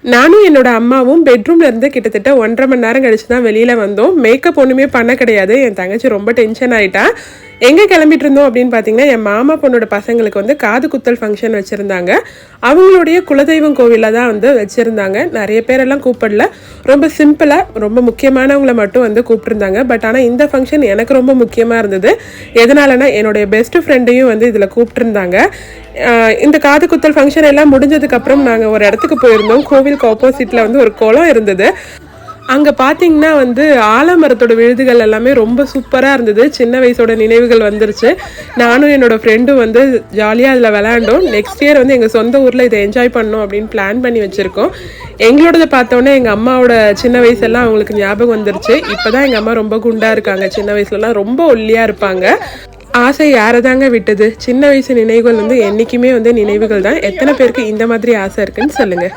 நானும் என்னோட அம்மாவும் பெட்ரூம்ல இருந்து கிட்டத்தட்ட 1.5 மணி நேரம் கழிச்சு தான் வெளியில வந்தோம். மேக்கப் ஒண்ணுமே பண்ண கிடையாது. என் தங்கச்சி ரொம்ப டென்ஷன் ஆயிட்டா. எங்க கிளம்பிட்டு இருந்தோம் அப்படின்னு பார்த்தீங்கன்னா, என் மாமா பொண்ணோட பசங்களுக்கு வந்து காது குத்தல் ஃபங்க்ஷன் வச்சிருந்தாங்க. அவங்களுடைய குலதெய்வம் கோவிலில் தான் வந்து வச்சிருந்தாங்க. நிறைய பேரெல்லாம் கூப்பிடல. ரொம்ப சிம்பிளா ரொம்ப முக்கியமானவங்களை மட்டும் வந்து கூப்பிட்டுருந்தாங்க. பட் ஆனால் இந்த ஃபங்க்ஷன் எனக்கு ரொம்ப முக்கியமாக இருந்தது. எதனாலனா என்னுடைய பெஸ்ட் ஃப்ரெண்டையும் வந்து இதில் கூப்பிட்டுருந்தாங்க. இந்த காது குத்தல் ஃபங்க்ஷன் எல்லாம் முடிஞ்சதுக்கப்புறம் நாங்கள் ஒரு இடத்துக்கு போயிருந்தோம். கோவிலுக்கு ஆப்போசிட்டில் வந்து ஒரு குளம் இருந்தது. அங்கே பார்த்தீங்கன்னா வந்து ஆலமரத்தோட விழுதுகள் எல்லாமே ரொம்ப சூப்பராக இருந்தது. சின்ன வயசோட நினைவுகள் வந்துருச்சு. நானும் என்னோட ஃப்ரெண்டும் வந்து ஜாலியாக அதில் விளையாண்டோம். நெக்ஸ்ட் இயர் வந்து எங்கள் சொந்த ஊரில் இதை என்ஜாய் பண்ணோம் அப்படின்னு பிளான் பண்ணி வச்சுருக்கோம். எங்களோடதை பார்த்தோன்னே எங்கள் அம்மாவோட சின்ன வயசெல்லாம் அவங்களுக்கு ஞாபகம் வந்துருச்சு. இப்போ தான் எங்கள் அம்மா ரொம்ப குண்டாக இருக்காங்க. சின்ன வயசுலலாம் ரொம்ப ஒல்லியாக இருப்பாங்க. ஆசை யாரை தாங்க விட்டது? சின்ன வயசு நினைவுகள் வந்து என்றைக்குமே வந்து நினைவுகள் தான். எத்தனை பேருக்கு இந்த மாதிரி ஆசை இருக்குன்னு சொல்லுங்கள்.